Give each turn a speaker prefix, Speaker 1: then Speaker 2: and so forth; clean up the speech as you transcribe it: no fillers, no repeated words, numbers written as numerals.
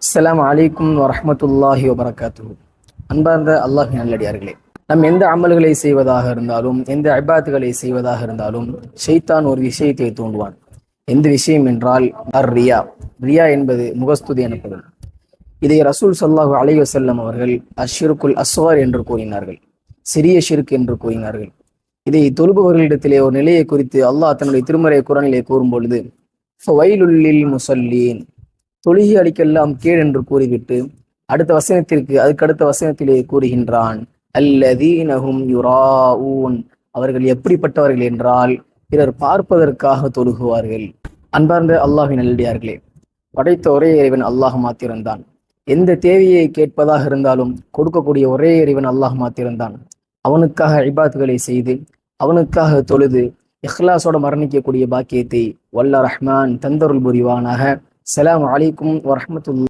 Speaker 1: அஸ்ஸலாமு அலைக்கும் வரஹ்மத்துல்லாஹி வபரகாத்துஹு. அன்பார்ந்த அல்லாஹ்வின் நல்லடியார்களே, நம் எந்த அமல்களை செய்வதாக இருந்தாலும், எந்த இபாத்துகளை செய்வதாக இருந்தாலும் ஷைத்தான் ஒரு விஷயத்தை தூண்டுவான். எந்த விஷயம் என்றால் ரியா. ரியா என்பது முகஸ்துதி எனப்படும். இதை ரசூல் ஸல்லல்லாஹு அலைஹி வஸல்லம் அவர்கள் அஷ்ஷிருக்குல் அஸ்கர் என்று கூறினார்கள், சிறிய ஷிர்க் என்று கூறினார்கள். இதை தொழுபவர்களிடத்திலே ஒரு நிலையை குறித்து அல்லாஹ் தன்னுடைய திருமறை குர்ஆனிலே கூறும் பொழுது, ஃபவைலுல் லில் முஸல்லீன், தொழுகை அளிக்கெல்லாம் கேள் என்று கூறிவிட்டு அதுக்கடுத்த வசனத்திலே கூறுகின்றான், அல்லதீனஹும் யுராஊன், அவர்கள் எப்படிப்பட்டவர்கள் என்றால் பிறர் பார்ப்பதற்காக தொழுகுவார்கள். அன்பார்ந்த அல்லாஹ்வின் நல்லடியார்களே, படைத்த ஒரே இறைவன் அல்லாஹ் மாத்திரம்தான். எந்த தேவையை கேட்பதாக இருந்தாலும் கொடுக்கக்கூடிய ஒரே இறைவன் அல்லாஹ் மாத்திரம்தான். அவனுக்காக இபாத்துகளை செய்து அவனுக்காக தொழுது இஹ்லாஸோட மரணிக்கக்கூடிய பாக்கியத்தை வல்ல ரஹ்மான் தந்தருள் புரிவானாக. அஸ்ஸலாமு அலைக்கும் வரஹ்மத்துல்லாஹி